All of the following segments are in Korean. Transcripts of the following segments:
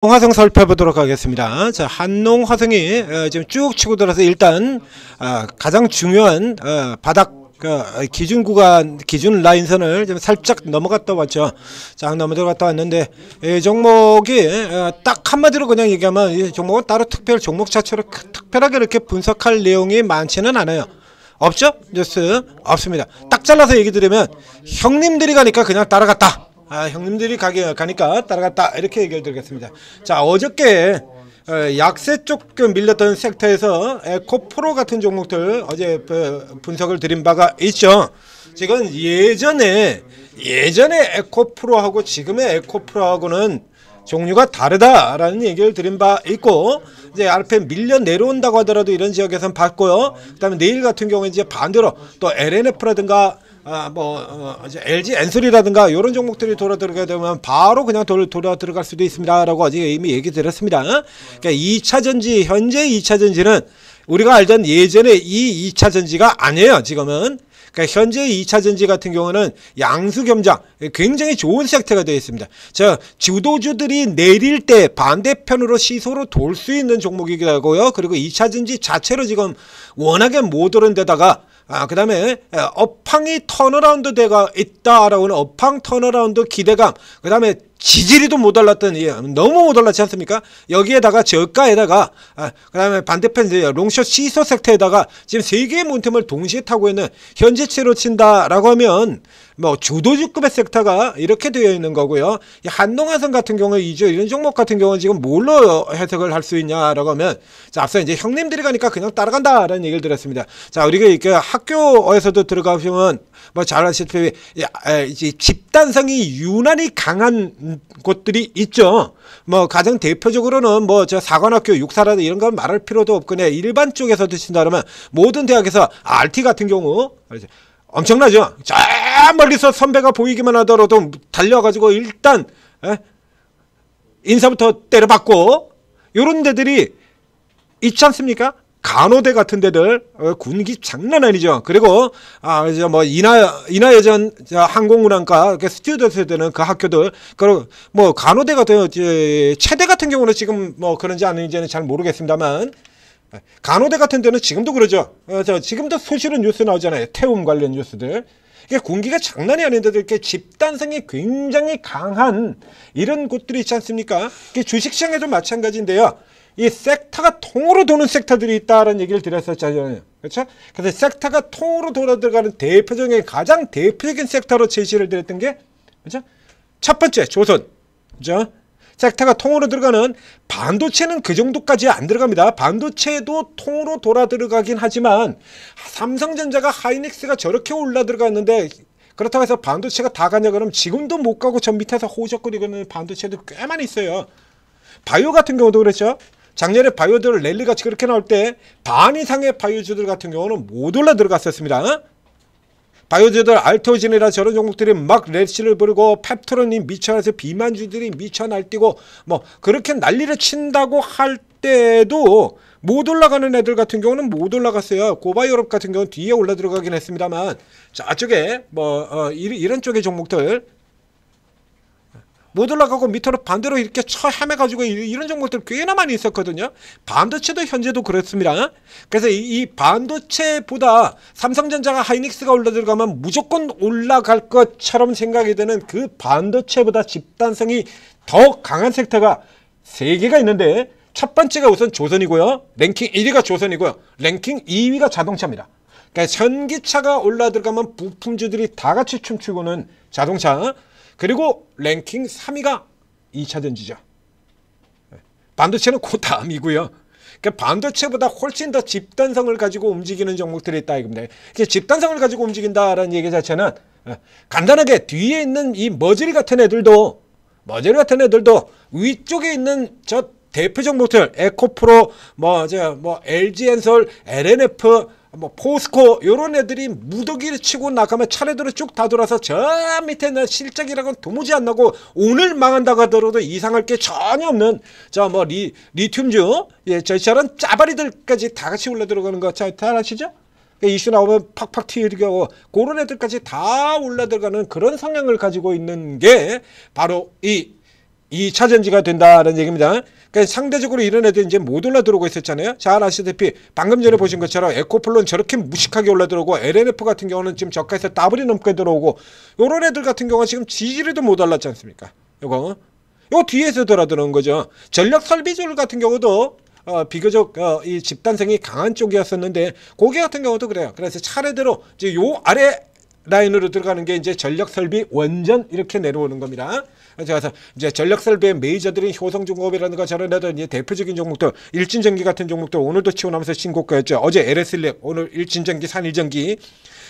한농화성 살펴보도록 하겠습니다. 자, 한농화성이 지금 쭉 치고 들어서 일단 가장 중요한 바닥 기준 구간, 기준 라인선을 좀 살짝 넘어갔다 왔죠. 쫙 넘어갔다 왔는데 이 종목이 딱 한마디로 그냥 얘기하면 이 종목은 따로 종목 자체로 특별하게 이렇게 분석할 내용이 많지는 않아요. 없죠? 뉴스 없습니다. 딱 잘라서 얘기 드리면 형님들이 가니까 그냥 따라갔다. 형님들이 가니까 따라갔다 이렇게 얘기를 드리겠습니다. 자, 어저께 약세 쪽 밀렸던 섹터에서 에코프로 같은 종목들 어제 분석을 드린 바가 있죠. 지금 예전에 에코프로하고 지금의 에코프로하고는 종류가 다르다라는 얘기를 드린 바 있고, 이제 RPM 밀려 내려온다고 하더라도 이런 지역에선 봤고요. 그다음에 내일 같은 경우에 이제 반대로 또 LNF라든가 LG 엔솔이라든가 이런 종목들이 돌아 들어가게 되면 바로 그냥 돌아 들어갈 수도 있습니다라고 어제 이미 얘기 드렸습니다. 그러니까 2차 전지, 현재 2차 전지는 우리가 알던 예전에 이 2차 전지가 아니에요. 지금은. 그러니까 현재 2차 전지 같은 경우는 양수 겸장 굉장히 좋은 섹터가 되어 있습니다. 자, 주도주들이 내릴 때 반대편으로 시소로 돌 수 있는 종목이기도 하고요. 그리고 2차 전지 자체로 지금 워낙에 못 오른 데다가 그 다음에 업황이 턴어라운드 되가 있다라고는 업황 턴어라운드 기대감, 그 다음에 지지리도 못 올랐던, 너무 못 올랐지 않습니까? 여기에다가 저가에다가 그 다음에 반대편 롱숏 시소 섹터에다가 지금 세 개의 모멘텀을 동시에 타고 있는 현재치로 친다라고 하면 뭐 주도주급의 섹터가 이렇게 되어 있는 거고요. 이 한농화성 같은 경우에 이런 종목 같은 경우는 지금 뭘로 해석을 할 수 있냐라고 하면, 자, 앞서 이제 형님들이 가니까 그냥 따라간다라는 얘기를 드렸습니다. 자, 우리가 이렇게 학교에서도 들어가시면 뭐 잘 아시다시피 집단성이 유난히 강한 곳들이 있죠. 뭐 가장 대표적으로는 뭐 저 사관학교 육사라든 이런 건 말할 필요도 없고, 그냥 일반 쪽에서 드신다 그러면 모든 대학에서 RT 같은 경우 엄청나죠. 저 멀리서 선배가 보이기만 하더라도 달려가지고 일단 인사부터 때려받고 요런 데들이 있지 않습니까? 간호대 같은 데들 군기 장난 아니죠. 그리고 이제 뭐 인하여전 항공운항과 스튜어디스 되는 그 학교들, 그리고 뭐 간호대 같은 체대 같은 경우는 지금 뭐 그런지 아닌지는 잘 모르겠습니다만, 간호대 같은 데는 지금도 그러죠. 지금도 수시로 뉴스 나오잖아요. 태움 관련 뉴스들. 이게 군기가 장난이 아닌데도 이렇게 집단성이 굉장히 강한 이런 곳들이 있지 않습니까? 이게 주식시장에도 마찬가지인데요. 이 섹터가 통으로 도는 섹터들이 있다는 얘기를 드렸었잖아요. 그렇죠? 그래서 섹터가 통으로 돌아 들어가는 가장 대표적인 섹터로 제시를 드렸던 게, 그렇죠? 첫 번째, 조선. 그렇죠? 섹터가 통으로 들어가는, 반도체는 그 정도까지 안 들어갑니다. 반도체도 통으로 돌아 들어가긴 하지만 삼성전자가 하이닉스가 저렇게 올라 들어갔는데, 그렇다고 해서 반도체가 다 가냐 그러면 지금도 못 가고 전 밑에서 호적거리고 있는 반도체도 꽤 많이 있어요. 바이오 같은 경우도 그렇죠. 작년에 바이오들 랠리같이 그렇게 나올 때 반 이상의 바이오주들 같은 경우는 못 올라 들어갔었습니다. 바이오주들 알토진이라 저런 종목들이 막 랩시를 부르고 펩토론이 미쳐나서 비만주들이 미쳐 날뛰고 뭐 그렇게 난리를 친다고 할 때도 못 올라가는 애들 같은 경우는 못 올라갔어요. 고바이오롭 같은 경우는 뒤에 올라 들어가긴 했습니다만, 저쪽에 이런 쪽의 종목들 못 올라가고 밑으로 반대로 이렇게 헤매가지고 이런 종목들 꽤나 많이 있었거든요. 반도체도 현재도 그렇습니다. 그래서 이 반도체보다 삼성전자가 하이닉스가 올라 들어가면 무조건 올라갈 것처럼 생각이 되는 그 반도체보다 집단성이 더 강한 섹터가 3개가 있는데, 첫 번째가 우선 조선이고요. 랭킹 1위가 조선이고요. 랭킹 2위가 자동차입니다. 그러니까 전기차가 올라 들어가면 부품주들이 다 같이 춤추고는 자동차. 그리고 랭킹 3위가 2차 전지죠. 반도체는 그 다음이고요. 그러니까 반도체보다 훨씬 더 집단성을 가지고 움직이는 종목들이 있다 이겁니다. 집단성을 가지고 움직인다라는 얘기 자체는 간단하게 뒤에 있는 이 머저리 같은 애들도 위쪽에 있는 저 대표 종목들 에코프로, LG 엔솔, LNF, 포스코 요런 애들이 무더기를 치고 나가면 차례대로 쭉 다 돌아서 저 밑에는 실적이라고는 도무지 안 나고 오늘 망한다고 하더라도 이상할 게 전혀 없는 리튬주, 저처럼 짜바리들까지 다 같이 올라 들어가는 거 잘 아시죠? 이슈 나오면 팍팍 튀어나오고 그런 애들까지 다 올라 들어가는 그런 성향을 가지고 있는 게 바로 이 2차 전지가 된다는 얘기입니다. 그러니까 상대적으로 이런 애들 이제 못 올라 들어오고 있었잖아요. 잘 아시다시피 방금 전에 보신 것처럼 에코플론 저렇게 무식하게 올라 들어오고 LNF 같은 경우는 지금 저가에서 더블이 넘게 들어오고 요런 애들 같은 경우는 지금 지지리도 못 올랐지 않습니까? 요거 뒤에서 돌아 들어온 거죠. 전력 설비줄 같은 경우도 비교적 이 집단성이 강한 쪽이었었는데 고기 같은 경우도 그래요. 그래서 차례대로 이제 요 아래 라인으로 들어가는 게 이제 전력 설비 원전 이렇게 내려오는 겁니다. 그래서 이제 전력 설비의 메이저들인 효성중공업이라든가 저런 애들 이제 대표적인 종목들 일진전기 같은 종목들 오늘도 치고나면서 신고가였죠. 어제 LS랩 오늘 일진전기 산일전기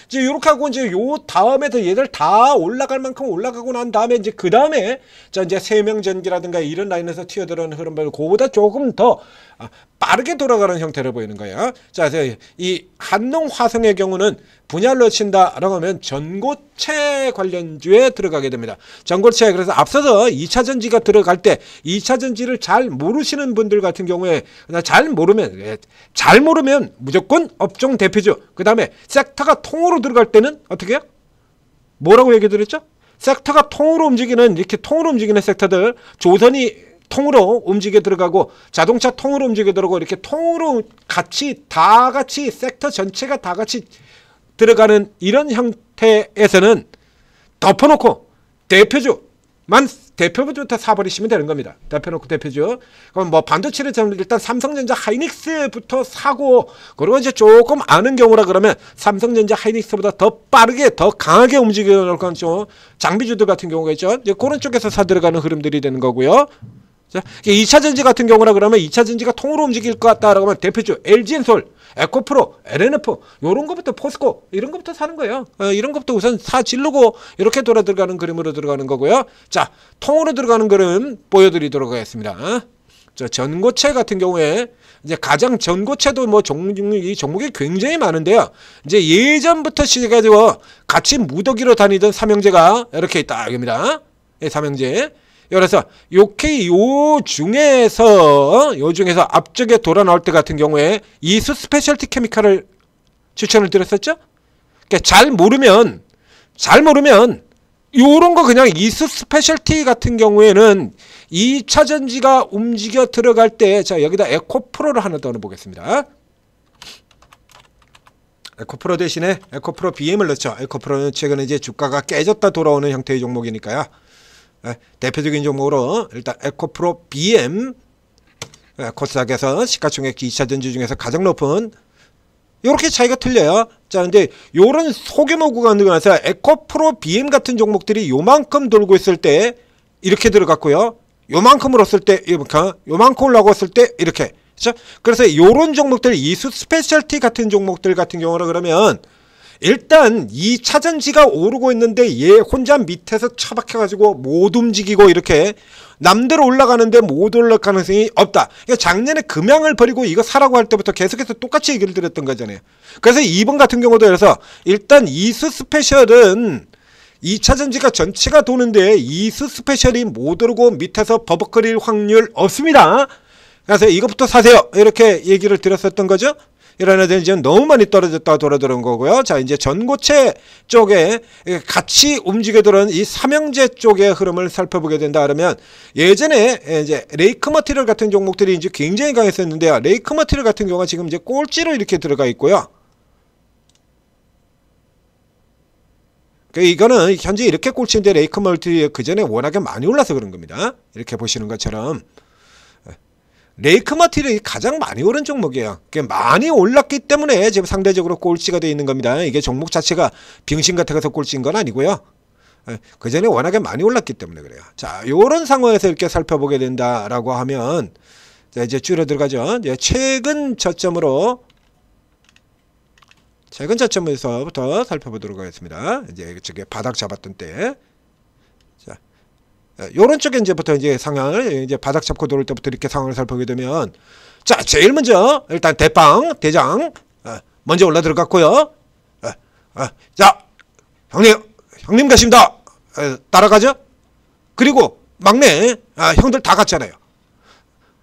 이제 요렇게 하고 이제 요 다음에도 얘들 다 올라갈 만큼 올라가고 난 다음에 이제 그 다음에 자 이제 세명전기라든가 이런 라인에서 튀어들어오는 흐름을 그보다 조금 더 빠르게 돌아가는 형태를 보이는 거예요. 자, 이 한농화성의 경우는 분야로 친다라고 하면 전고체 관련주에 들어가게 됩니다. 전고체 그래서 앞서서 2차 전지가 들어갈 때 2차 전지를 잘 모르시는 분들 같은 경우에 잘 모르면 무조건 업종 대표주 그 다음에 섹터가 통으로 들어갈 때는 어떻게 해요? 뭐라고 얘기 드렸죠? 섹터가 통으로 움직이는 이렇게 통으로 움직이는 섹터들 조선이 통으로 움직여 들어가고 자동차 통으로 움직여 들어가고 이렇게 통으로 다 같이 섹터 전체가 다 같이 들어가는 이런 형태에서는 덮어놓고 대표주부터 사버리시면 되는 겁니다. 덮어놓고 대표주. 그럼 뭐 반도체를 잡는 일단 삼성전자 하이닉스부터 사고 그리고 이제 조금 아는 경우라 그러면 삼성전자 하이닉스보다 더 빠르게 더 강하게 움직여 놓을 건 좀 장비주들 같은 경우가 있죠. 이제 그런 쪽에서 사 들어가는 흐름들이 되는 거고요. 자, 2차 전지 같은 경우라 그러면 2차 전지가 통으로 움직일 것 같다라고 하면 대표주 LG엔솔, 에코프로, LNF 요런 것부터 포스코 이런 것부터 사는 거예요. 이런 것부터 우선 사 질르고 이렇게 돌아 들어가는 그림으로 들어가는 거고요. 자, 통으로 들어가는 그림 보여드리도록 하겠습니다. 자, 전고체 같은 경우에 이제 가장 전고체도 뭐 이 종목이 굉장히 많은데요. 이제 예전부터 시작해가지고 같이 무더기로 다니던 삼형제가 이렇게 있다 여기입니다. 삼형제. 그래서 요 중에서 앞쪽에 돌아 나올 때 같은 경우에 이수 스페셜티 케미칼을 추천을 드렸었죠. 그러니까 잘 모르면 요런 거 그냥 이수 스페셜티 같은 경우에는 2차 전지가 움직여 들어갈 때 자 여기다 에코프로를 하나 더 넣어보겠습니다. 에코프로 대신에 에코프로 BM을 넣죠. 에코프로는 최근에 이제 주가가 깨졌다 돌아오는 형태의 종목이니까요. 대표적인 종목으로 일단 에코프로 BM 코스닥에서 시가총액 2차 전지 중에서 가장 높은 이렇게 차이가 틀려요. 자, 근데 요런 소규모 구간들 가서 에코프로 BM 같은 종목들이 요만큼 돌고 있을 때 이렇게 들어갔고요. 요만큼 올랐을 때 요만큼 올라갔을 때 이렇게. 그렇죠? 그래서 요런 종목들 이수 스페셜티 같은 종목들 같은 경우라 그러면 일단 2차 전지가 오르고 있는데 얘 혼자 밑에서 처박혀가지고 못 움직이고 이렇게 남대로 올라가는데 못 올라갈 가능성이 없다. 그러니까 작년에 금양을 버리고 이거 사라고 할 때부터 계속해서 똑같이 얘기를 드렸던 거잖아요. 그래서 2번 같은 경우도 그래서 일단 이수 스페셜은 2차 전지가 전체가 도는데 이수 스페셜이 못 오르고 밑에서 버벅거릴 확률 없습니다. 그래서 이것부터 사세요. 이렇게 얘기를 드렸었던 거죠. 이런 애들은 이제 너무 많이 떨어졌다 돌아 들어온 거고요. 자, 이제 전고체 쪽에 같이 움직여 들어온 이 삼형제 쪽의 흐름을 살펴보게 된다 그러면 예전에 이제 레이크 머티리얼 같은 종목들이 이제 굉장히 강했었는데요. 레이크 머티리얼 같은 경우가 지금 이제 꼴찌로 이렇게 들어가 있고요. 이거는 현재 이렇게 꼴찌인데 레이크 머티리얼 그 전에 워낙에 많이 올라서 그런 겁니다. 이렇게 보시는 것처럼. 레이크 머티리얼이 가장 많이 오른 종목이에요. 많이 올랐기 때문에 지금 상대적으로 꼴찌가 되어 있는 겁니다. 이게 종목 자체가 병신 같아서 꼴찌인 건 아니고요. 그 전에 워낙에 많이 올랐기 때문에 그래요. 자, 요런 상황에서 이렇게 살펴보게 된다라고 하면 자, 이제 줄여 들어가죠. 이제 최근 저점에서부터 살펴보도록 하겠습니다. 이제 저게 바닥 잡았던 때. 요런 쪽에 이제부터 이제 상황을 이제 바닥 잡고 돌을 때부터 이렇게 상황을 살펴보게 되면 자, 제일 먼저 일단 대장 먼저 올라 들어갔고요. 자, 형님 가십니다. 따라가죠. 그리고 막내 형들 다 갔잖아요.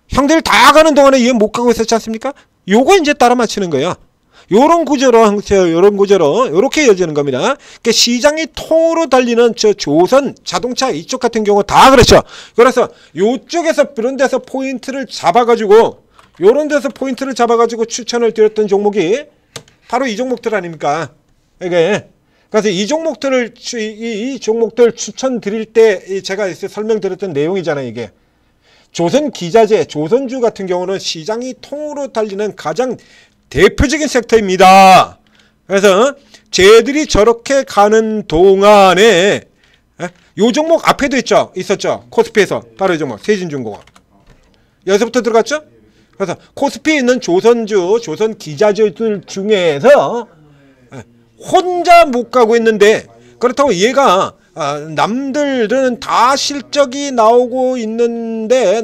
형들 다 가는 동안에 얘 못 가고 있었지 않습니까? 요거 이제 따라 맞추는 거예요. 요런 구조로 요렇게 이어지는 겁니다. 그러니까 시장이 통으로 달리는 저 조선 자동차 이쪽 같은 경우 다 그렇죠. 그래서 요쪽에서 이런 데서 포인트를 잡아가지고 추천을 드렸던 종목이 바로 이 종목들 아닙니까? 이게 그래서 이 종목들 추천드릴 때 제가 설명드렸던 내용이잖아요. 이게 조선 기자재, 조선주 같은 경우는 시장이 통으로 달리는 가장 대표적인 섹터입니다. 그래서 쟤들이 저렇게 가는 동안에 요 종목 앞에도 있었죠. 코스피에서 바로 이 종목 세진중공업 여기서부터 들어갔죠. 그래서 코스피에 있는 조선주, 조선 기자재들 중에서 혼자 못 가고 있는데 그렇다고 얘가 남들은 다 실적이 나오고 있는데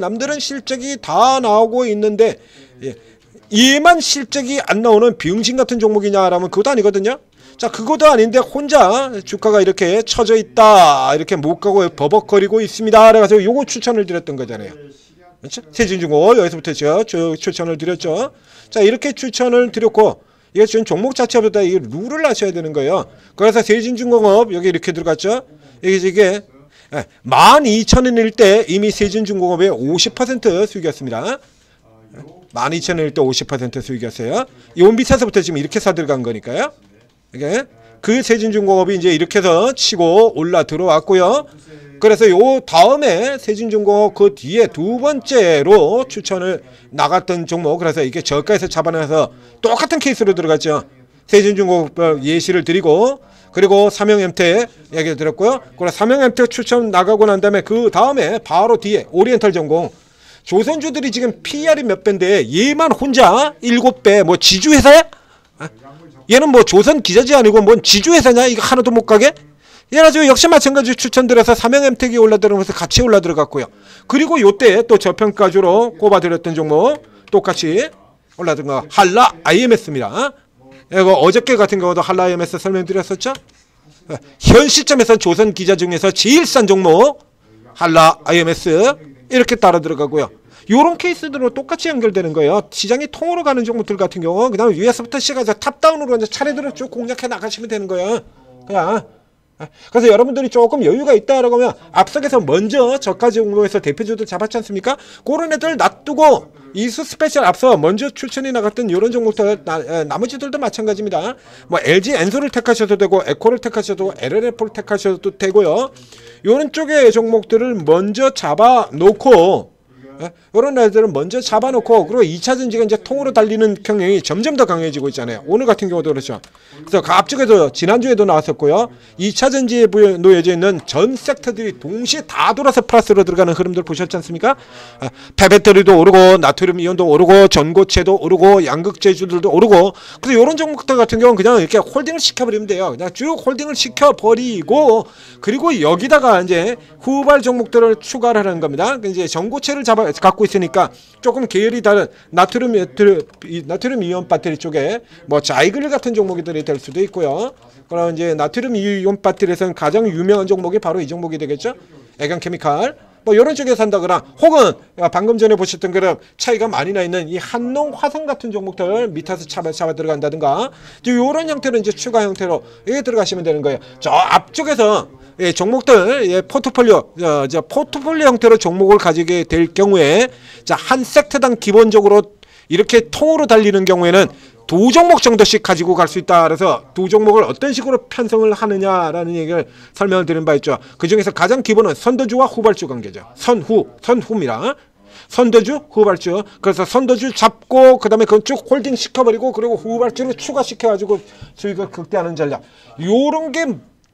얘만 실적이 안 나오는 병신 같은 종목이냐라면 그것도 아니거든요. 자, 그것도 아닌데 혼자 주가가 이렇게 처져 있다, 이렇게 못 가고 버벅거리고 있습니다. 그래서 요거 추천을 드렸던 거잖아요. 그렇죠? 세진중공업 여기서부터 제가 추천을 드렸죠. 자, 이렇게 추천을 드렸고 이게 지금 종목 자체보다 이 룰을 아셔야 되는 거예요. 그래서 세진중공업 여기 이렇게 들어갔죠. 이게 12,000원일 때 이미 세진중공업의 50% 수익이었습니다. 12,000원일 때 50% 수익이었어요. 요 밑에서부터 지금 이렇게 사 들어간 거니까요. 이게 그 세진중공업이 이제 이렇게 해서 치고 올라 들어왔고요. 그래서 요 다음에 세진중공업 그 뒤에 두 번째로 추천을 나갔던 종목, 그래서 이게 저가에서 잡아내서 똑같은 케이스로 들어갔죠. 세진중공업 예시를 드리고, 그리고 삼형엠텍 얘기 드렸고요. 그리고 삼형엠텍 추천 나가고 난 다음에 그 다음에 바로 뒤에 오리엔탈 전공. 조선주들이 지금 PER이 몇 배인데 얘만 혼자 7배, 뭐 지주회사야? 얘는 뭐 조선 기자재 아니고 뭔 지주회사냐? 이거 하나도 못 가게? 얘가지고 역시 마찬가지 추천드려서 삼형엠텍이 올라들어가면서 같이 올라들어갔고요. 그리고 요때 또 저평가주로 꼽아드렸던 종목 똑같이 올라든 거 한라 IMS입니다. 이거 어저께 같은 경우도 한라 IMS 설명드렸었죠. 현 시점에서 조선 기자 중에서 제일 싼 종목 한라 IMS 이렇게 따라 들어가고요. 요런 케이스들로 똑같이 연결되는 거예요. 시장이 통으로 가는 종목들 같은 경우 그 다음에 위에서부터 시작해서 탑다운으로 이제 차례대로 쭉 공략해 나가시면 되는 거예요. 그냥. 그래서 여러분들이 조금 여유가 있다라고 하면 앞서서 먼저 저가 종목에서 대표주들 잡았지 않습니까? 그런 애들 놔두고 이수 스페셜 앞서 먼저 출전이 나갔던 이런 종목들 나머지들도 마찬가지입니다. 뭐 LG 엔솔을 택하셔도 되고 에코를 택하셔도 되고 LLF를 택하셔도 되고요. 이런 쪽의 종목들을 먼저 잡아놓고 이런 애들은 먼저 잡아놓고 그리고 2차전지가 이제 통으로 달리는 경향이 점점 더 강해지고 있잖아요. 오늘 같은 경우도 그렇죠. 그래서 그 앞쪽에도 지난주에도 나왔었고요. 2차전지에 놓여져 있는 전 섹터들이 동시에 다 돌아서 플러스로 들어가는 흐름들 보셨지 않습니까? 폐배터리도 오르고 나트륨 이온도 오르고 전고체도 오르고 양극재주들도 오르고 그래서 이런 종목들 같은 경우는 그냥 이렇게 홀딩을 시켜버리면 돼요. 그냥 쭉 홀딩을 시켜버리고 그리고 여기다가 이제 후발 종목들을 추가를 하는 겁니다. 이제 전고체를 갖고 있으니까 조금 계열이 다른 나트륨 이온 배터리 쪽에 뭐 자이글 같은 종목들이 될 수도 있고요. 그럼 이제 나트륨 이온 배터리에서는 가장 유명한 종목이 바로 이 종목이 되겠죠. 애경케미칼 뭐 이런 쪽에 산다거나 혹은 방금 전에 보셨던 그런 차이가 많이 나 있는 이 한농 화성 같은 종목들 밑에서 잡아 들어간다든가 이런 형태로 이제 추가 형태로 이게 들어가시면 되는 거예요. 저 앞쪽에서 종목들 포트폴리오 포트폴리오 형태로 종목을 가지게 될 경우에 한 섹터당 기본적으로 이렇게 통으로 달리는 경우에는 두 종목 정도씩 가지고 갈 수 있다. 그래서 두 종목을 어떤 식으로 편성을 하느냐라는 얘기를 설명을 드린 바 있죠. 그 중에서 가장 기본은 선도주와 후발주 관계죠. 선후입니다. 선도주, 후발주. 그래서 선도주 잡고 그다음에 그건 쭉 홀딩 시켜버리고 그리고 후발주를 추가시켜가지고 수익을 극대화하는 전략. 요런 게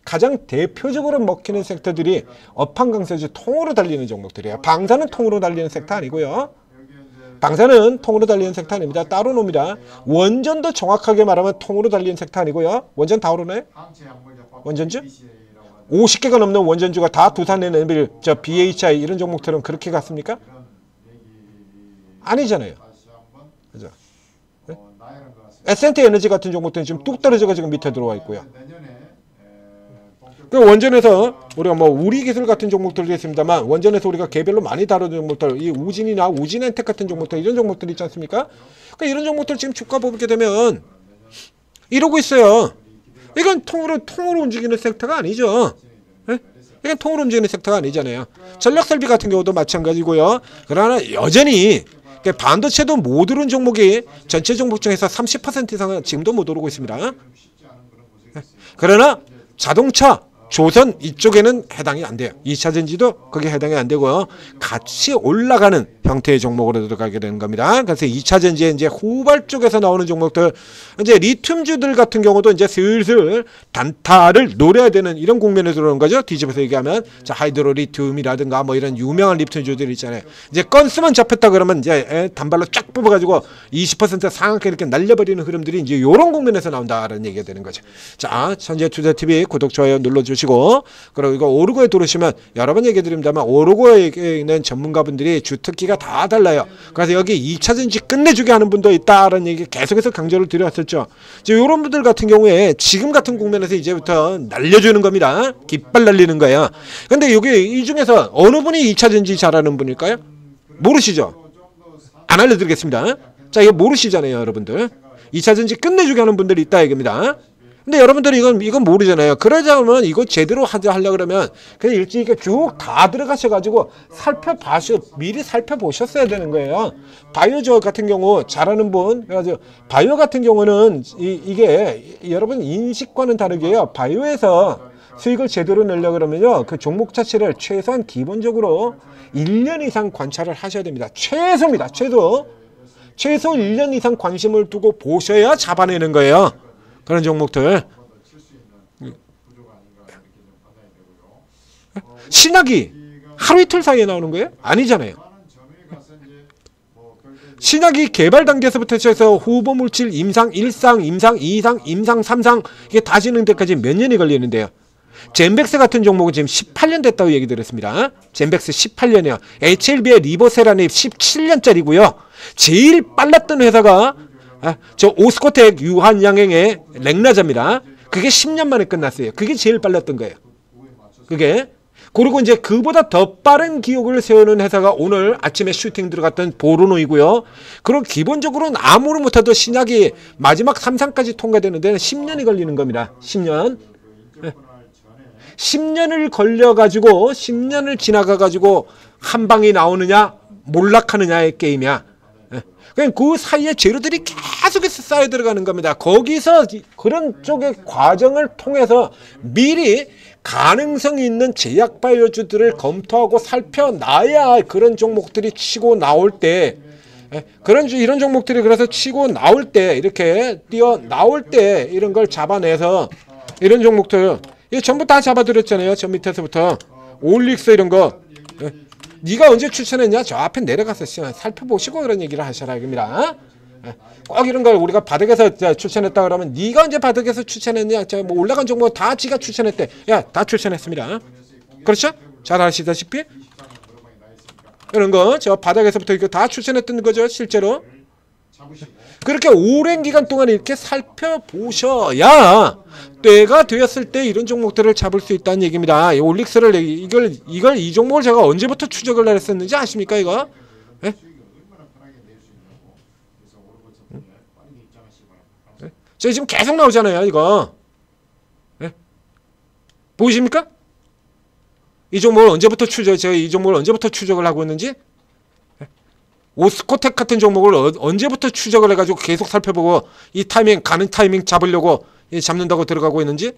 가장 대표적으로 먹히는 섹터들이 업황강세주 통으로 달리는 종목들이에요. 방사는 통으로 달리는 섹터 아니고요. 방사는 통으로 달리는 섹터 아닙니다. 따로 놉니다. 원전도 정확하게 말하면 통으로 달리는 섹터 아니고요. 원전 다 오르나요? 원전주? 50개가 넘는 원전주가 다 두산에너빌, BHI 이런 종목들은 그렇게 갔습니까? 아니잖아요. 그죠? 네? S&T 에너지 같은 종목들은 지금 뚝 떨어져가 지금 밑에 들어와 있고요. 그 원전에서 우리가 뭐 우리기술 같은 종목들도 있습니다만 원전에서 우리가 개별로 많이 다루는 종목들 이 우진이나 우진엔텍 같은 종목들 이런 종목들 있지 않습니까? 그러니까 이런 종목들 지금 주가 보게 되면 이러고 있어요. 이건 통으로 움직이는 섹터가 아니죠. 예? 이건 통으로 움직이는 섹터가 아니잖아요. 전력설비 같은 경우도 마찬가지고요. 그러나 여전히 반도체도 못 오른 종목이 전체 종목 중에서 30% 이상은 지금도 못 오르고 있습니다. 그러나 자동차, 조선 이쪽에는 해당이 안 돼요. 2차전지도 거기에 해당이 안 되고요. 같이 올라가는 형태의 종목으로 들어가게 되는 겁니다. 그래서 2차전지에 이제 후발 쪽에서 나오는 종목들, 이제 리튬주들 같은 경우도 이제 슬슬 단타를 노려야 되는 이런 국면에 들어오는 거죠. 뒤집어서 얘기하면 자, 하이드로 리튬이라든가 뭐 이런 유명한 리튬주들 있잖아요. 이제 건수만 잡혔다 그러면 이제 단발로 쫙 뽑아가지고 20% 상한가 이렇게 날려버리는 흐름들이 이제 이런 국면에서 나온다라는 얘기가 되는 거죠. 자, 천재투자TV 구독, 좋아요 눌러주시고, 그리고 이거 오르고에 들어오시면 여러 번 얘기 드립니다만 오르고에 있는 전문가분들이 주특기가 다 달라요. 그래서 여기 2차전지 끝내주게 하는 분도 있다라는 얘기 계속해서 강조를 드려왔었죠. 이런 분들 같은 경우에 지금 같은 국면에서 이제부터 날려주는 겁니다. 깃발 날리는 거예요. 근데 여기 이 중에서 어느 분이 2차전지 잘하는 분일까요? 모르시죠? 안 알려드리겠습니다. 자, 이거 모르시잖아요, 여러분들. 2차전지 끝내주게 하는 분들이 있다 이겁니다. 근데 여러분들이 이건 모르잖아요. 그러자면 이거 제대로 하려고 그러면 그냥 일찍 쭉 다 들어가셔가지고 미리 살펴보셨어야 되는 거예요. 바이오저 같은 경우 잘하는 분, 그래가지고 바이오 같은 경우는 이게 여러분 인식과는 다르게요. 바이오에서 수익을 제대로 내려고 그러면요, 그 종목 자체를 최소한 기본적으로 1년 이상 관찰을 하셔야 됩니다. 최소입니다. 최소 1년 이상 관심을 두고 보셔야 잡아내는 거예요. 그런 종목들. 신약이 하루 이틀 사이에 나오는 거예요? 아니잖아요. 신약이 개발 단계에서부터 해서 후보물질 임상 1상, 임상 2상, 임상 3상 이게 다 지는 데까지 몇 년이 걸리는데요. 젠백스 같은 종목은 지금 18년 됐다고 얘기 드렸습니다. 젠백스 18년이요. HLB의 리보세라닙 17년짜리고요. 제일 빨랐던 회사가 저 오스코텍 유한양행의 렉나자입니다. 그게 10년 만에 끝났어요. 그게 제일 빨랐던 거예요. 그게. 그리고 이제 그보다 더 빠른 기록을 세우는 회사가 오늘 아침에 슈팅 들어갔던 보르노이고요. 그리고 기본적으로는 아무리 못해도 신약이 마지막 3상까지 통과되는 데는 10년이 걸리는 겁니다. 10년. 10년을 걸려가지고 10년을 지나가가지고 한 방이 나오느냐 몰락하느냐의 게임이야. 그 사이에 재료들이 계속해서 쌓여 들어가는 겁니다. 거기서 그런 쪽의 과정을 통해서 미리 가능성이 있는 제약 바이오주들을 검토하고 살펴놔야 그런 종목들이 치고 나올 때, 이런 종목들이 그래서 치고 나올 때, 이렇게 뛰어 나올 때 이런 걸 잡아내서 이런 종목들 이거 전부 다 잡아드렸잖아요. 저 밑에서부터 올릭스 이런 거. 네가 언제 추천했냐? 저 앞에 내려가서 살펴보시고 그런 얘기를 하셔라 이겁니다. 꼭 이런 걸 우리가 바닥에서 추천했다 그러면 네가 언제 바닥에서 추천했냐? 뭐 올라간 종목 다 지가 추천했대. 야, 다 추천했습니다. 그렇죠? 잘 아시다시피 이런 거 저 바닥에서부터 이거 다 추천했던 거죠, 실제로. 그렇게 오랜 기간 동안 이렇게 살펴보셔야 때가 되었을 때 이런 종목들을 잡을 수 있다는 얘기입니다. 이 올릭스를 이 종목을 제가 언제부터 추적을 했었는지 아십니까 이거? 네? 저 지금 계속 나오잖아요 이거. 네? 보이십니까? 이 종목을 언제부터 추적을 하고 있는지? 오스코텍 같은 종목을 언제부터 추적을 해가지고 계속 살펴보고 이 타이밍 가는 타이밍 잡으려고 잡는다고 들어가고 있는지.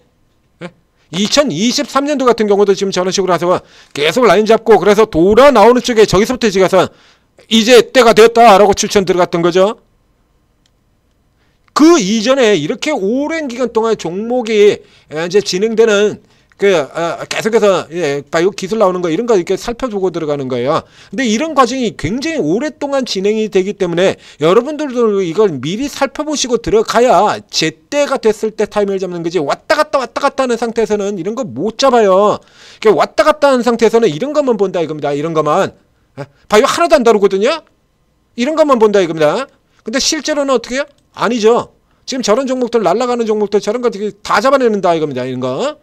2023년도 같은 경우도 지금 저런 식으로 해서 계속 라인 잡고 그래서 돌아 나오는 쪽에 저기서부터 지가서 이제 때가 되었다라고 추천 들어갔던 거죠. 그 이전에 이렇게 오랜 기간 동안 종목이 이제 진행되는 계속해서 바이오 기술 나오는 거 이런 거 이렇게 살펴보고 들어가는 거예요. 근데 이런 과정이 굉장히 오랫동안 진행이 되기 때문에 여러분들도 이걸 미리 살펴보시고 들어가야 제때가 됐을 때 타이밍을 잡는 거지. 왔다 갔다 하는 상태에서는 이런 거 못 잡아요. 왔다 갔다 하는 상태에서는 이런 것만 본다 이겁니다. 이런 것만. 바이오 하나도 안 다루거든요. 이런 것만 본다 이겁니다. 근데 실제로는 어떻게 해요? 아니죠. 지금 저런 종목들 날아가는 종목들 저런 거 다 잡아내는다 이겁니다. 이런 거.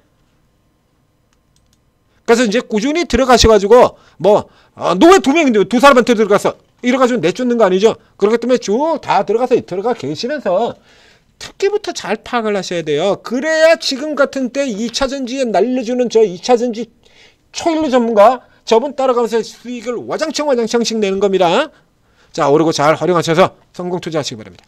그래서 이제 꾸준히 들어가셔가지고 너 왜 두 명인데 두 사람한테 들어가서 이래가지고 내쫓는 거 아니죠? 그렇기 때문에 쭉 다 들어가 계시면서 특기부터 잘 파악을 하셔야 돼요. 그래야 지금 같은 때 2차 전지에 날려주는 저 2차 전지 초일류 전문가 저분 따라가면서 수익을 와장창 와장창씩 내는 겁니다. 자, 오르고 잘 활용하셔서 성공 투자하시기 바랍니다.